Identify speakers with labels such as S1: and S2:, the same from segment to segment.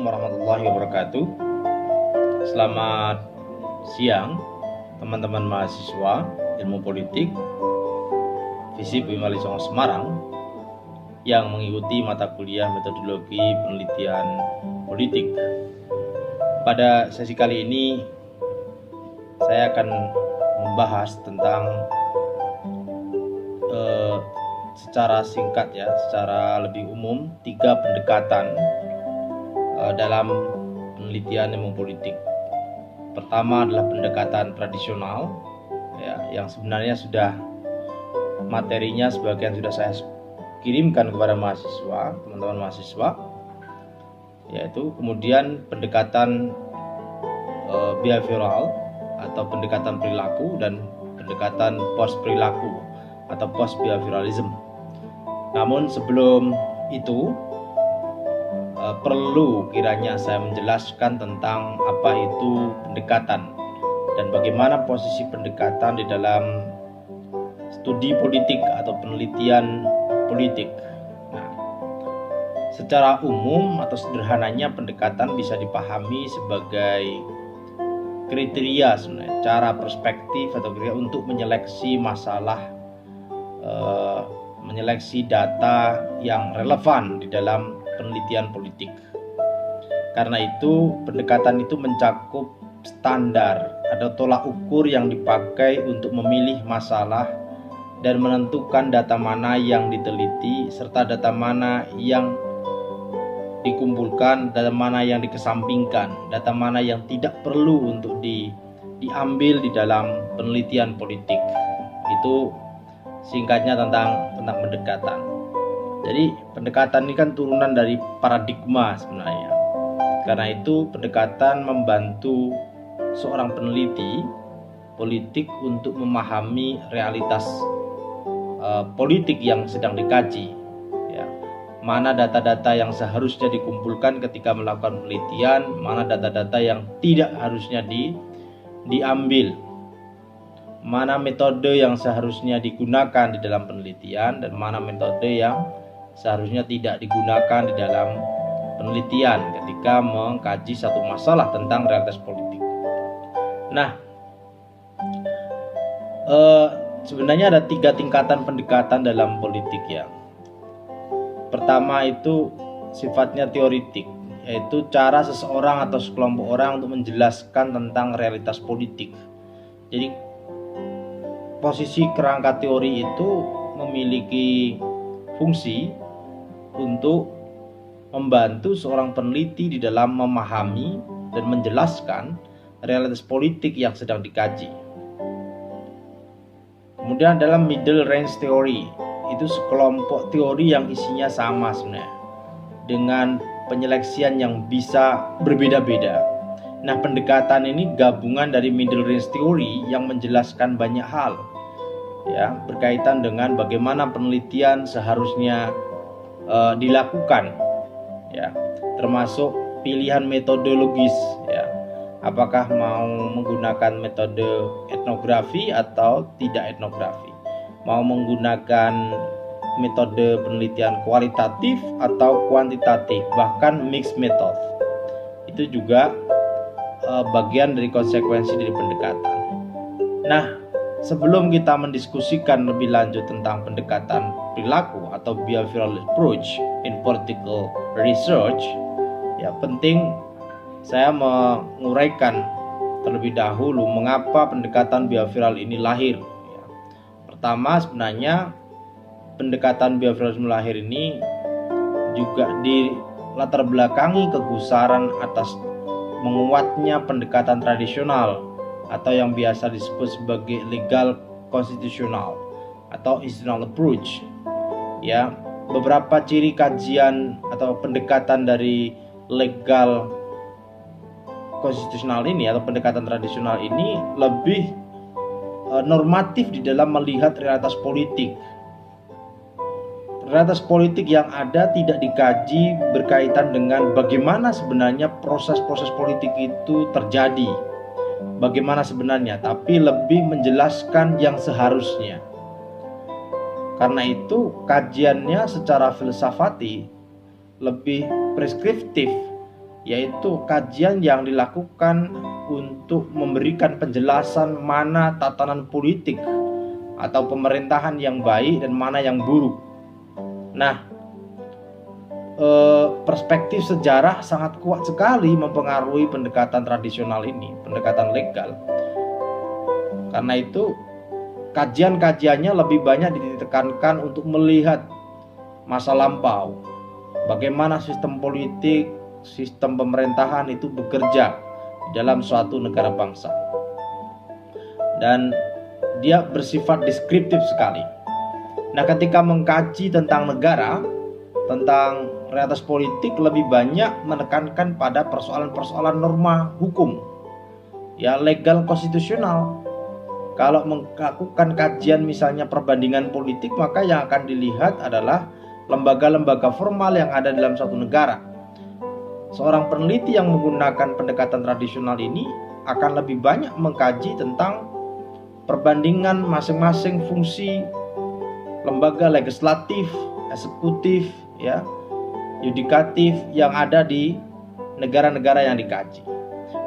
S1: warahmatullahi wabarakatuh. Selamat siang teman-teman mahasiswa ilmu politik FISIP Wimali Songo Semarang yang mengikuti mata kuliah metodologi penelitian politik. Pada sesi kali ini saya akan membahas tentang secara singkat secara lebih umum 3 pendekatan dalam penelitian ilmu politik. Pertama adalah pendekatan tradisional, yang sebenarnya sudah materinya sebagian sudah saya kirimkan kepada mahasiswa, teman-teman mahasiswa, yaitu kemudian pendekatan behavioral atau pendekatan perilaku dan pendekatan post perilaku atau post behavioralism. Namun sebelum itu perlu kiranya saya menjelaskan tentang apa itu pendekatan dan bagaimana posisi pendekatan di dalam studi politik atau penelitian politik. Nah, secara umum atau sederhananya pendekatan bisa dipahami sebagai kriteria sebenarnya, cara perspektif atau kriteria untuk menyeleksi masalah, menyeleksi data yang relevan di dalam penelitian politik. Karena itu pendekatan itu mencakup standar atau tolak ukur yang dipakai untuk memilih masalah dan menentukan data mana yang diteliti serta data mana yang dikumpulkan, data mana yang dikesampingkan, data mana yang tidak perlu untuk diambil di dalam penelitian politik. Itu singkatnya tentang pendekatan. Jadi pendekatan ini kan turunan dari paradigma sebenarnya. Karena itu pendekatan membantu seorang peneliti politik untuk memahami realitas politik yang sedang dikaji. Mana data-data yang seharusnya dikumpulkan ketika melakukan penelitian, mana data-data yang tidak harusnya diambil, mana metode yang seharusnya digunakan di dalam penelitian dan mana metode yang seharusnya tidak digunakan di dalam penelitian ketika mengkaji satu masalah tentang realitas politik. Nah, sebenarnya ada 3 tingkatan pendekatan dalam politik ya. Pertama itu sifatnya teoritik, yaitu cara seseorang atau sekelompok orang untuk menjelaskan tentang realitas politik. Jadi posisi kerangka teori itu memiliki fungsi untuk membantu seorang peneliti di dalam memahami dan menjelaskan realitas politik yang sedang dikaji. Kemudian dalam middle range theory, itu sekelompok teori yang isinya sama sebenarnya, dengan penyeleksian yang bisa berbeda-beda. Nah, pendekatan ini gabungan dari middle range theory yang menjelaskan banyak hal berkaitan dengan bagaimana penelitian seharusnya dilakukan, termasuk pilihan metodologis, apakah mau menggunakan metode etnografi atau tidak etnografi, mau menggunakan metode penelitian kualitatif atau kuantitatif, bahkan mixed method. Itu juga bagian dari konsekuensi dari pendekatan. Nah, sebelum kita mendiskusikan lebih lanjut tentang pendekatan perilaku atau behavioral approach in political research, penting saya menguraikan terlebih dahulu mengapa pendekatan behavioral ini lahir. Pertama, sebenarnya pendekatan behavioralisme lahir ini juga dilatar belakangi kegusaran atas menguatnya pendekatan tradisional atau yang biasa disebut sebagai legal konstitusional atau institutional approach. Beberapa ciri kajian atau pendekatan dari legal konstitusional ini atau pendekatan tradisional ini lebih normatif di dalam melihat realitas politik. Realitas politik yang ada tidak dikaji berkaitan dengan bagaimana sebenarnya proses-proses politik itu terjadi, bagaimana sebenarnya, tapi lebih menjelaskan yang seharusnya. Karena itu kajiannya secara filsafati lebih preskriptif yaitu kajian yang dilakukan untuk memberikan penjelasan mana tatanan politik atau pemerintahan yang baik dan mana yang buruk. Nah, perspektif sejarah sangat kuat sekali mempengaruhi pendekatan tradisional ini, pendekatan legal. Karena itu kajian-kajiannya lebih banyak ditekankan untuk melihat masa lampau, bagaimana sistem politik, sistem pemerintahan itu bekerja dalam suatu negara bangsa. Dan dia bersifat deskriptif sekali. Nah, ketika mengkaji tentang negara, tentang realitas politik, lebih banyak menekankan pada persoalan-persoalan norma hukum, ya, legal konstitusional. Kalau melakukan kajian misalnya perbandingan politik, maka yang akan dilihat adalah lembaga-lembaga formal yang ada dalam suatu negara. Seorang peneliti yang menggunakan pendekatan tradisional ini akan lebih banyak mengkaji tentang perbandingan masing-masing fungsi lembaga legislatif, eksekutif, ya, yudikatif yang ada di negara-negara yang dikaji.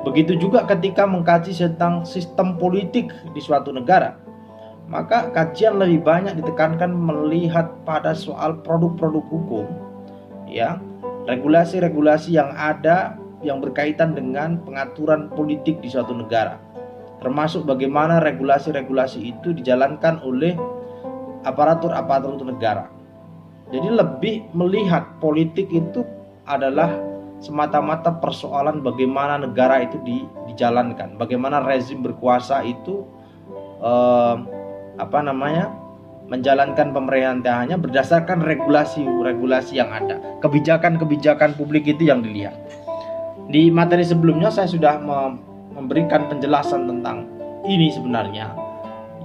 S1: Begitu juga ketika mengkaji tentang sistem politik di suatu negara, maka kajian lebih banyak ditekankan melihat pada soal produk-produk hukum, ya, regulasi-regulasi yang ada yang berkaitan dengan pengaturan politik di suatu negara, termasuk bagaimana regulasi-regulasi itu dijalankan oleh aparatur-aparatur negara. Jadi lebih melihat politik itu adalah semata-mata persoalan bagaimana negara itu dijalankan, bagaimana rezim berkuasa itu menjalankan pemerintahannya berdasarkan regulasi-regulasi yang ada, kebijakan-kebijakan publik itu yang dilihat. Di materi sebelumnya saya sudah memberikan penjelasan tentang ini sebenarnya,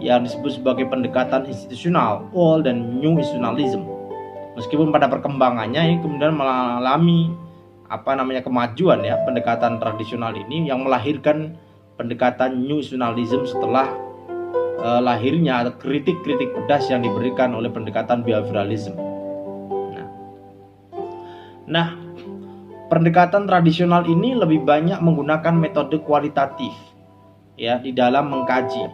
S1: yang disebut sebagai pendekatan institusional, old dan new institutionalism. Meskipun pada perkembangannya ini kemudian mengalami kemajuan, ya, pendekatan tradisional ini yang melahirkan pendekatan new institutionalism setelah lahirnya atau kritik-kritik pedas yang diberikan oleh pendekatan behavioralism. Nah, pendekatan tradisional ini lebih banyak menggunakan metode kualitatif, ya, di dalam mengkaji.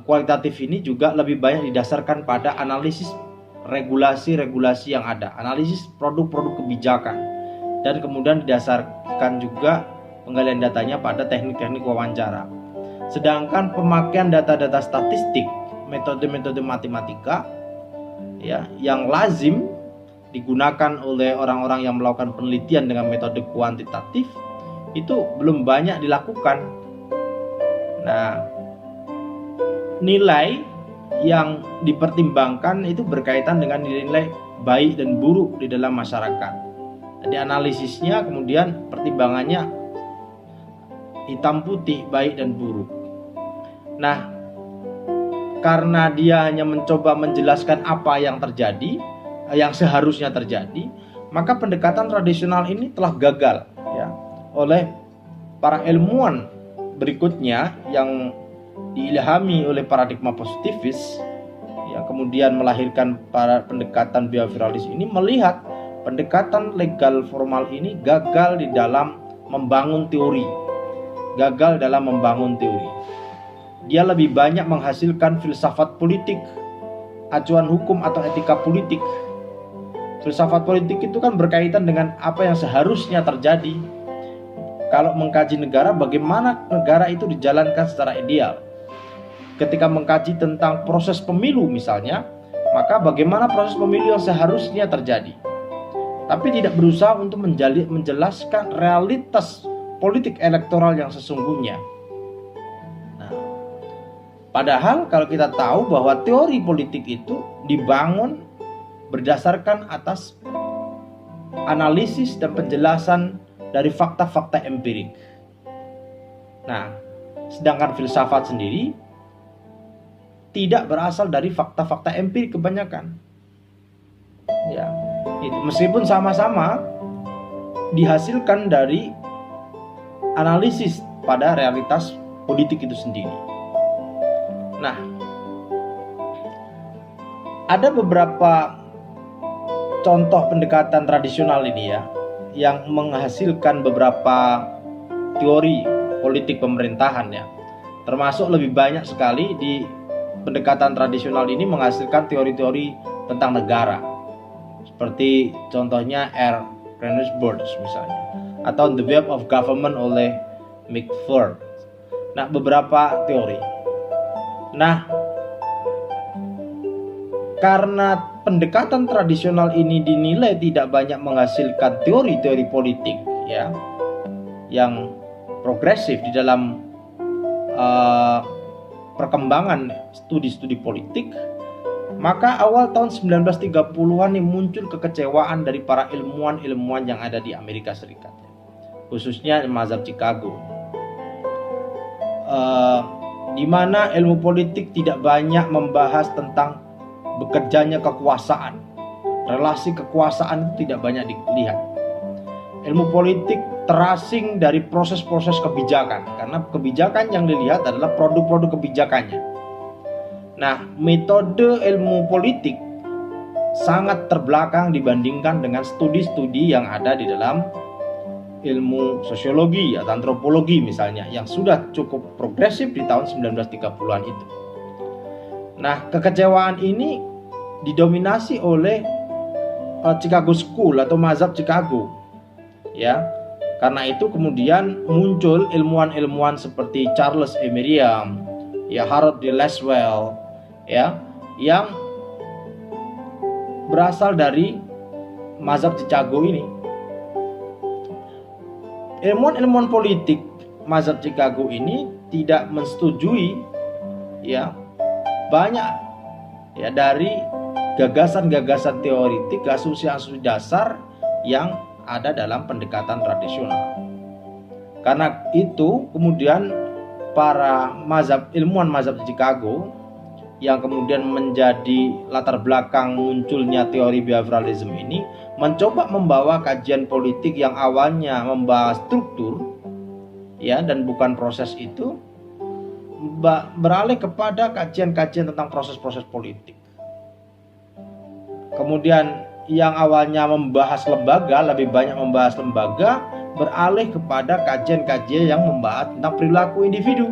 S1: Kualitatif ini juga lebih banyak didasarkan pada analisis regulasi-regulasi yang ada, analisis produk-produk kebijakan, dan kemudian didasarkan juga penggalian datanya pada teknik-teknik wawancara. Sedangkan pemakaian data-data statistik, metode-metode matematika, ya, yang lazim digunakan oleh orang-orang yang melakukan penelitian dengan metode kuantitatif itu belum banyak dilakukan. Nah, nilai yang dipertimbangkan itu berkaitan dengan nilai baik dan buruk di dalam masyarakat. Jadi analisisnya kemudian pertimbangannya hitam putih, baik dan buruk. Nah, karena dia hanya mencoba menjelaskan apa yang terjadi, yang seharusnya terjadi, maka pendekatan tradisional ini telah gagal, ya, oleh para ilmuwan berikutnya yang diilhami oleh paradigma positivis, yang kemudian melahirkan para pendekatan behaviораlis ini, melihat pendekatan legal formal ini gagal di dalam membangun teori, Dia lebih banyak menghasilkan filsafat politik, acuan hukum atau etika politik. Filsafat politik itu kan berkaitan dengan apa yang seharusnya terjadi. Kalau mengkaji negara, bagaimana negara itu dijalankan secara ideal. Ketika mengkaji tentang proses pemilu misalnya, maka bagaimana proses pemilu yang seharusnya terjadi. Tapi tidak berusaha untuk menjelaskan realitas politik elektoral yang sesungguhnya. Nah, padahal kalau kita tahu bahwa teori politik itu dibangun berdasarkan atas analisis dan penjelasan dari fakta-fakta empirik. Nah, sedangkan filsafat sendiri tidak berasal dari fakta-fakta empirik kebanyakan. Ya, itu meskipun sama-sama dihasilkan dari analisis pada realitas politik itu sendiri. Nah, ada beberapa contoh pendekatan tradisional ini, ya, yang menghasilkan beberapa teori politik pemerintahan ya. Termasuk lebih banyak sekali di pendekatan tradisional ini menghasilkan teori-teori tentang negara. Seperti contohnya R. Rennersburg misalnya, atau The Web of Government oleh McFord. Nah, beberapa teori. Nah, karena pendekatan tradisional ini dinilai tidak banyak menghasilkan teori-teori politik ya yang progresif di dalam perkembangan studi-studi politik, maka awal tahun 1930-an ini muncul kekecewaan dari para ilmuwan-ilmuwan yang ada di Amerika Serikat, khususnya mazhab Chicago, di mana ilmu politik tidak banyak membahas tentang bekerjanya kekuasaan. Relasi kekuasaan itu tidak banyak dilihat. Ilmu politik terasing dari proses-proses kebijakan, karena kebijakan yang dilihat adalah produk-produk kebijakannya. Nah, metode ilmu politik sangat terbelakang dibandingkan dengan studi-studi yang ada di dalam ilmu sosiologi atau antropologi misalnya, yang sudah cukup progresif di tahun 1930-an itu. Nah, kekecewaan ini didominasi oleh Chicago School atau mazhab Chicago. Ya, karena itu kemudian muncul ilmuwan-ilmuwan seperti Charles E. Merriam, ya Harold D. Laswell, ya, yang berasal dari mazhab Chicago ini. Ilmuwan-ilmuwan politik mazhab Chicago ini tidak mensetujui ya banyak ya dari gagasan-gagasan teoritik, asumsi-asumsi dasar yang ada dalam pendekatan tradisional. Karena itu kemudian para ilmuwan mazhab Chicago yang kemudian menjadi latar belakang munculnya teori behavioralism ini mencoba membawa kajian politik yang awalnya membahas struktur ya dan bukan proses itu, beralih kepada kajian-kajian tentang proses-proses politik. Kemudian yang awalnya membahas lembaga, lebih banyak membahas lembaga, beralih kepada kajian-kajian yang membahas tentang perilaku individu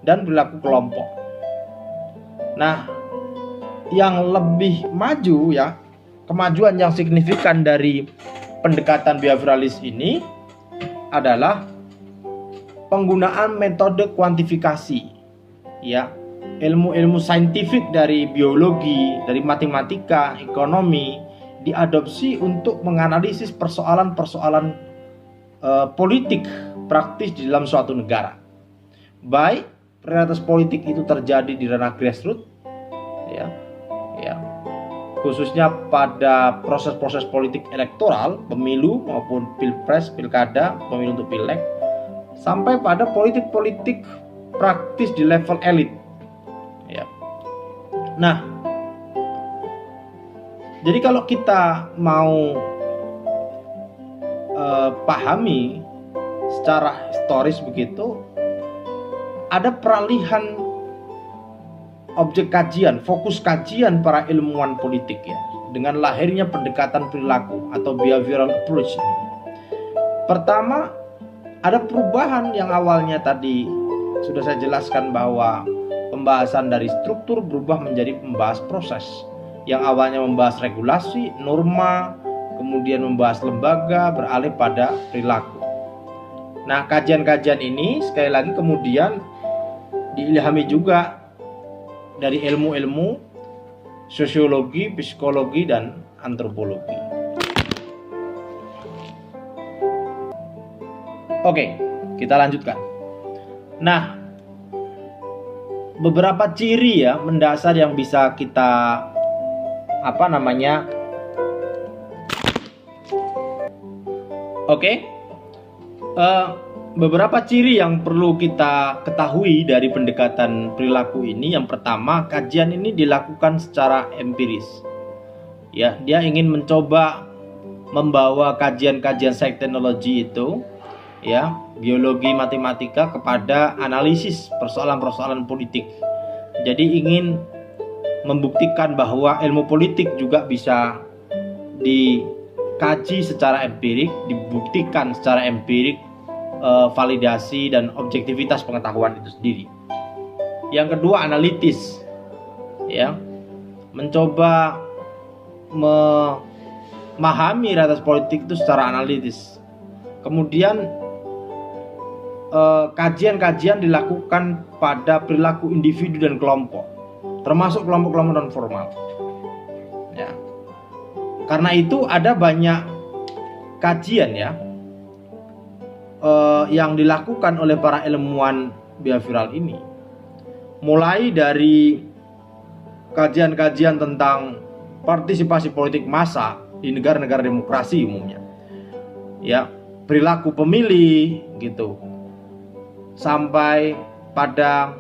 S1: dan perilaku kelompok. Nah, yang lebih maju ya, kemajuan yang signifikan dari pendekatan behaviораlis ini adalah penggunaan metode kuantifikasi ya, ilmu-ilmu saintifik dari biologi, dari matematika, ekonomi diadopsi untuk menganalisis persoalan-persoalan politik praktis di dalam suatu negara. Baik realitas politik itu terjadi di ranah grassroots, ya, khususnya pada proses-proses politik elektoral, pemilu maupun pilpres, pilkada, pemilu untuk pileg, sampai pada politik-politik praktis di level elit. Ya. Nah, jadi kalau kita mau pahami secara historis begitu, ada peralihan objek kajian, fokus kajian para ilmuwan politik ya, dengan lahirnya pendekatan perilaku atau behavioral approach ini. Pertama, ada perubahan yang awalnya tadi sudah saya jelaskan bahwa pembahasan dari struktur berubah menjadi pembahas proses. Yang awalnya membahas regulasi, norma, kemudian membahas lembaga, beralih pada perilaku. Nah, kajian-kajian ini sekali lagi kemudian diilhami juga dari ilmu-ilmu sosiologi, psikologi, dan antropologi. Oke, kita lanjutkan. Nah, beberapa ciri ya mendasar yang bisa kita beberapa ciri yang perlu kita ketahui dari pendekatan perilaku ini. Yang pertama, kajian ini dilakukan secara empiris. Ya, dia ingin mencoba membawa kajian-kajian teknologi itu, ya, biologi, matematika kepada analisis persoalan-persoalan politik. Jadi ingin membuktikan bahwa ilmu politik juga bisa dikaji secara empirik, dibuktikan secara empirik, validasi dan objektivitas pengetahuan itu sendiri. Yang kedua, analitis, ya, mencoba memahami realitas politik itu secara analitis. Kemudian kajian-kajian dilakukan pada perilaku individu dan kelompok, termasuk kelompok-kelompok non formal. Ya. Karena itu ada banyak kajian, ya, yang dilakukan oleh para ilmuwan behavioral ini, mulai dari kajian-kajian tentang partisipasi politik massa di negara-negara demokrasi umumnya, ya, perilaku pemilih gitu, sampai pada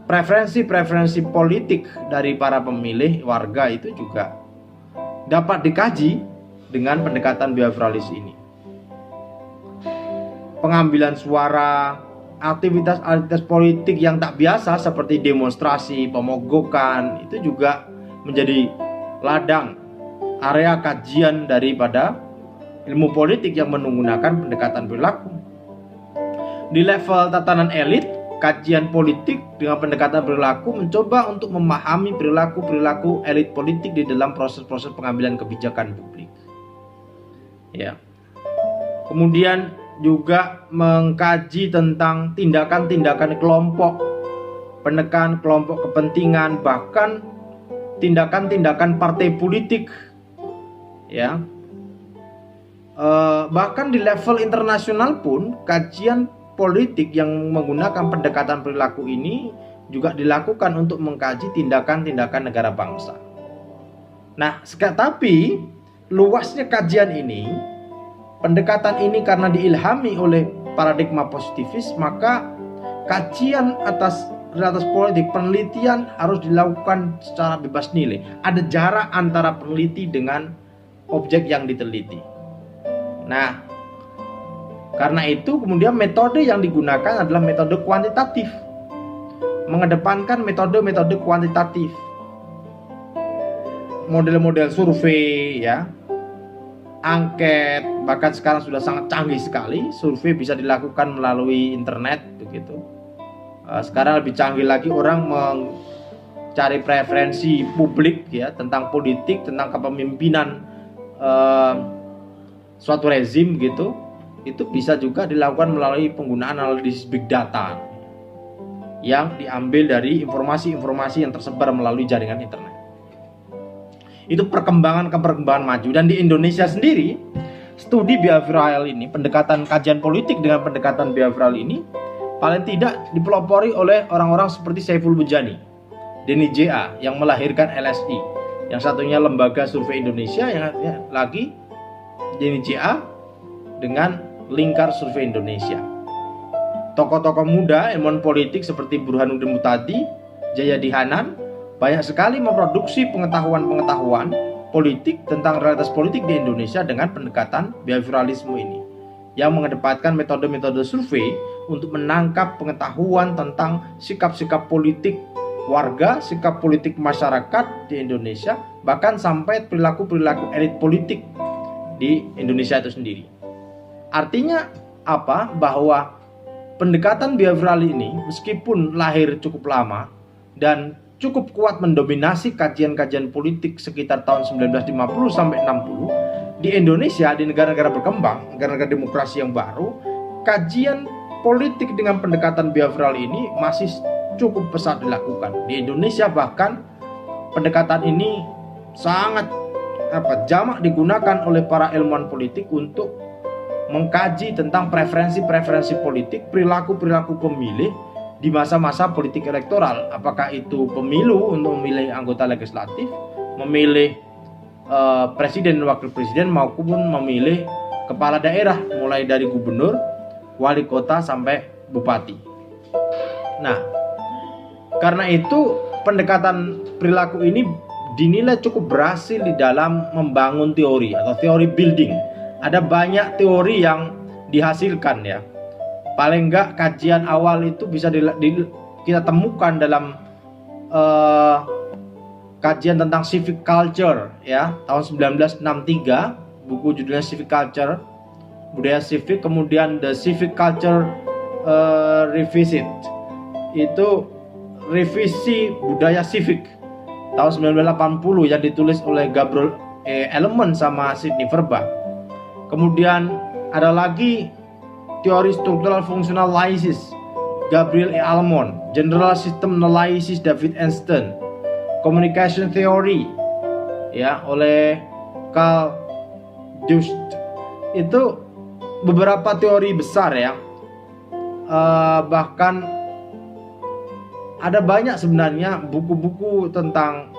S1: preferensi politik dari para pemilih warga itu juga dapat dikaji dengan pendekatan behaviораlis ini. Pengambilan suara, aktivitas politik yang tak biasa seperti demonstrasi, pemogokan, itu juga menjadi ladang area kajian daripada ilmu politik yang menggunakan pendekatan perilaku. Di level tatanan elit, kajian politik dengan pendekatan perilaku mencoba untuk memahami perilaku elit politik di dalam proses-proses pengambilan kebijakan publik. Ya. Kemudian juga mengkaji tentang tindakan-tindakan kelompok, penekan kelompok kepentingan, bahkan tindakan-tindakan partai politik, ya. Bahkan di level internasional pun kajian politik yang menggunakan pendekatan perilaku ini juga dilakukan untuk mengkaji tindakan-tindakan negara bangsa. Nah, tapi luasnya kajian ini, pendekatan ini karena diilhami oleh paradigma positivis, maka kajian atas politik, penelitian harus dilakukan secara bebas nilai. Ada jarak antara peneliti dengan objek yang diteliti. Nah, karena itu kemudian metode yang digunakan adalah metode kuantitatif, mengedepankan metode-metode kuantitatif, model-model survei, ya, angket, bahkan sekarang sudah sangat canggih sekali. Survei bisa dilakukan melalui internet, begitu. Sekarang lebih canggih lagi, orang mencari preferensi publik, ya, tentang politik, tentang kepemimpinan suatu rezim, gitu. Itu bisa juga dilakukan melalui penggunaan analisis big data yang diambil dari informasi-informasi yang tersebar melalui jaringan internet. Itu perkembangan maju. Dan di Indonesia sendiri, studi behavioral ini, pendekatan kajian politik dengan pendekatan behavioral ini paling tidak dipelopori oleh orang-orang seperti Saiful Mujani, Denny J.A. yang melahirkan LSI, yang satunya Lembaga Survei Indonesia, yang lagi Denny J.A. dengan Lingkar Survei Indonesia. Tokoh-tokoh muda ilmuwan politik seperti Burhanuddin Muhtadi, Jayadi Hanan banyak sekali memproduksi pengetahuan politik tentang realitas politik di Indonesia dengan pendekatan behavioralisme ini, yang mengedepankan metode-metode survei untuk menangkap pengetahuan tentang sikap-sikap politik warga, sikap politik masyarakat di Indonesia, bahkan sampai perilaku-perilaku elit politik di Indonesia itu sendiri. Artinya apa? Bahwa pendekatan behavioral ini meskipun lahir cukup lama dan cukup kuat mendominasi kajian-kajian politik sekitar tahun 1950 sampai 60, di Indonesia, di negara-negara berkembang, negara-negara demokrasi yang baru, kajian politik dengan pendekatan behavioral ini masih cukup pesat dilakukan. Di Indonesia bahkan pendekatan ini sangat jamak digunakan oleh para ilmuwan politik untuk mengkaji tentang preferensi politik, perilaku pemilih di masa-masa politik elektoral. Apakah itu pemilu untuk memilih anggota legislatif, memilih presiden dan wakil presiden, maupun memilih kepala daerah, mulai dari gubernur, wali kota sampai bupati. Nah, karena itu pendekatan perilaku ini dinilai cukup berhasil di dalam membangun teori atau teori building. Ada banyak teori yang dihasilkan, ya. Paling enggak kajian awal itu bisa kita temukan dalam kajian tentang civic culture ya, tahun 1963, buku judulnya Civic Culture, budaya civic. Kemudian The Civic Culture Revisit, itu revisi budaya civic tahun 1980 yang ditulis oleh Gabriel Element sama Sidney Verba. Kemudian ada lagi teori structural functional analysis, Gabriel E. Almond, General System Analysis, David Einstein, Communication Theory ya oleh Carl Dust. Itu beberapa teori besar ya. Bahkan ada banyak sebenarnya buku-buku tentang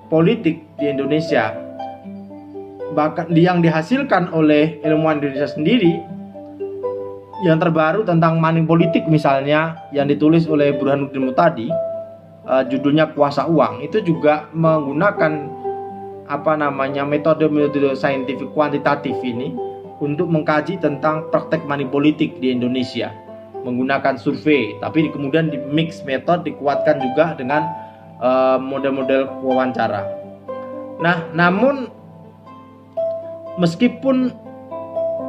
S1: politik di Indonesia, bahkan yang dihasilkan oleh ilmuwan Indonesia sendiri. Yang terbaru tentang money politik misalnya, yang ditulis oleh Burhanuddin Muhtadi, judulnya Kuasa Uang, itu juga menggunakan metode saintifik kuantitatif ini untuk mengkaji tentang praktek money politik di Indonesia menggunakan survei, tapi kemudian di mix metode, dikuatkan juga dengan model-model wawancara. Nah, namun meskipun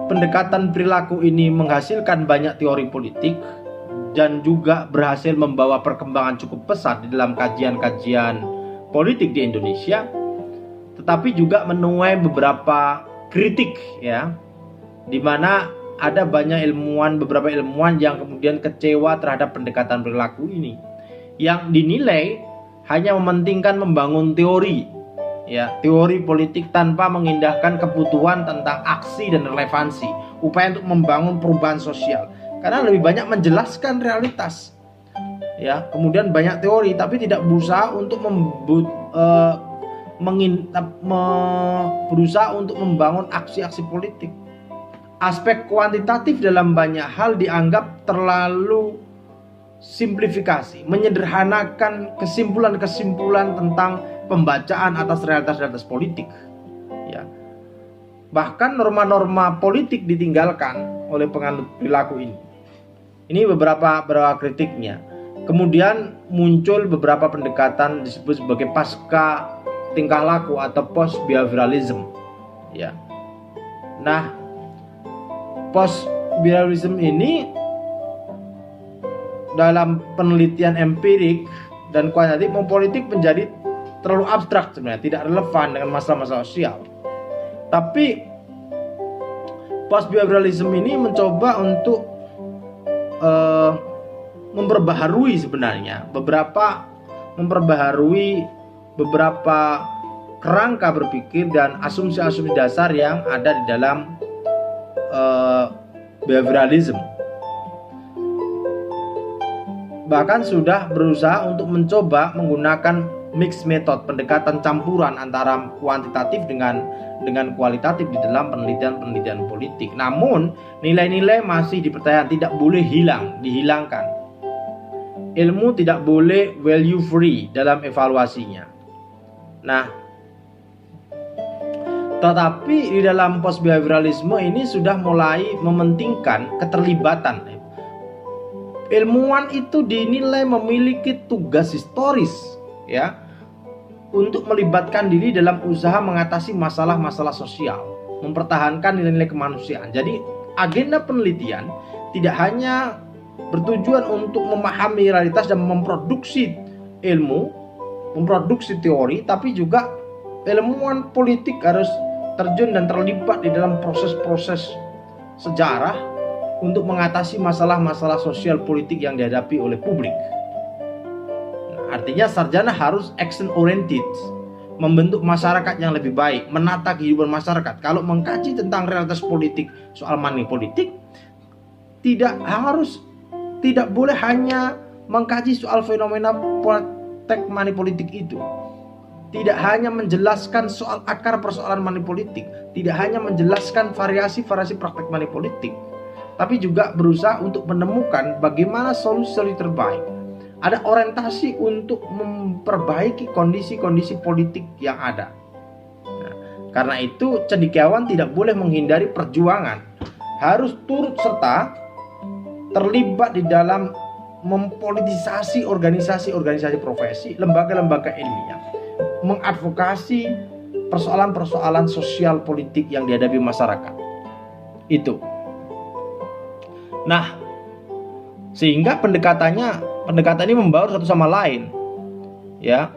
S1: pendekatan perilaku ini menghasilkan banyak teori politik dan juga berhasil membawa perkembangan cukup pesat di dalam kajian-kajian politik di Indonesia, tetapi juga menuai beberapa kritik ya, di mana ada beberapa ilmuwan yang kemudian kecewa terhadap pendekatan perilaku ini, yang dinilai hanya mementingkan membangun teori ya, teori politik tanpa mengindahkan kebutuhan tentang aksi dan relevansi, upaya untuk membangun perubahan sosial, karena lebih banyak menjelaskan realitas ya. Kemudian banyak teori tapi tidak berusaha untuk berusaha untuk membangun aksi-aksi politik. Aspek kuantitatif dalam banyak hal dianggap terlalu simplifikasi, menyederhanakan kesimpulan-kesimpulan tentang pembacaan atas realitas-realitas politik ya. Bahkan norma-norma politik ditinggalkan oleh penganut perilaku ini. Ini beberapa kritiknya. Kemudian muncul beberapa pendekatan disebut sebagai pasca tingkah laku atau post behavioralism ya. Nah, post behavioralism ini dalam penelitian empirik dan kuantitatif politik menjadi terlalu abstrak sebenarnya, tidak relevan dengan masalah-masalah sosial. Tapi post behavioralism ini mencoba untuk memperbaharui beberapa kerangka berpikir dan asumsi-asumsi dasar yang ada di dalam behavioralism. Bahkan sudah berusaha untuk mencoba menggunakan mix method, pendekatan campuran antara kuantitatif dengan kualitatif di dalam penelitian politik. Namun nilai-nilai masih dipertahankan, tidak boleh dihilangkan. Ilmu tidak boleh value free dalam evaluasinya. Nah, tetapi di dalam post behavioralisme ini sudah mulai mementingkan keterlibatan. Ilmuwan itu dinilai memiliki tugas historis ya, untuk melibatkan diri dalam usaha mengatasi masalah-masalah sosial, mempertahankan nilai-nilai kemanusiaan. Jadi agenda penelitian tidak hanya bertujuan untuk memahami realitas dan memproduksi ilmu, memproduksi teori, tapi juga ilmuwan politik harus terjun dan terlibat di dalam proses-proses sejarah untuk mengatasi masalah-masalah sosial politik yang dihadapi oleh publik. Artinya sarjana harus action oriented, membentuk masyarakat yang lebih baik, menata kehidupan masyarakat. Kalau mengkaji tentang realitas politik, soal money politik, tidak boleh hanya mengkaji soal fenomena praktek money politik itu. Tidak hanya menjelaskan soal akar persoalan money politik, tidak hanya menjelaskan variasi-variasi praktek money politik, tapi juga berusaha untuk menemukan bagaimana solusi terbaik. Ada orientasi untuk memperbaiki kondisi-kondisi politik yang ada. Nah, karena itu cendekiawan tidak boleh menghindari perjuangan, harus turut serta terlibat di dalam mempolitisasi organisasi-organisasi profesi, lembaga-lembaga ilmiah. mengadvokasi persoalan-persoalan sosial politik yang dihadapi masyarakat. Itu. Nah, sehingga pendekatan ini membaur satu sama lain. Ya.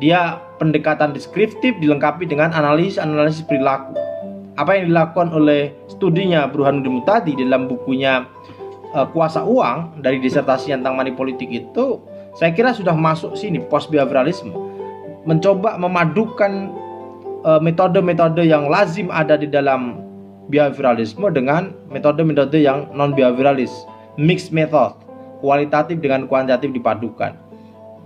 S1: Dia pendekatan deskriptif dilengkapi dengan analisis perilaku. Apa yang dilakukan oleh studinya Burhanuddin Muhtadi dalam bukunya Kuasa Uang dari disertasi tentang money politik itu, saya kira sudah masuk sini, post behavioralisme. Mencoba memadukan metode-metode yang lazim ada di dalam behavioralisme dengan metode-metode yang non behaviораlis, mixed method, kualitatif dengan kuantitatif dipadukan,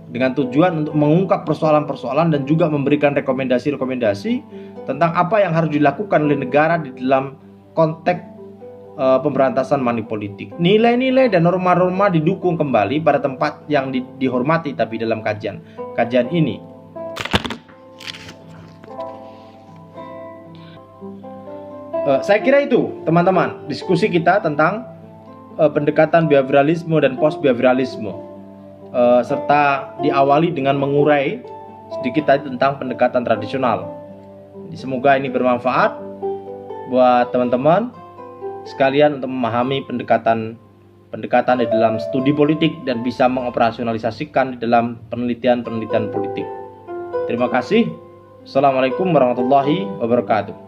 S1: dengan tujuan untuk mengungkap persoalan-persoalan dan juga memberikan rekomendasi-rekomendasi tentang apa yang harus dilakukan oleh negara di dalam konteks pemberantasan money politik. Nilai-nilai dan norma-norma didukung kembali pada tempat yang dihormati tapi dalam kajian ini. Saya kira itu, teman-teman, diskusi kita tentang pendekatan behavioralisme dan post behavioralisme, serta diawali dengan mengurai sedikit tadi tentang pendekatan tradisional. Semoga ini bermanfaat buat teman-teman sekalian untuk memahami pendekatan di dalam studi politik dan bisa mengoperasionalisasikan di dalam penelitian politik. Terima kasih. Assalamualaikum warahmatullahi wabarakatuh.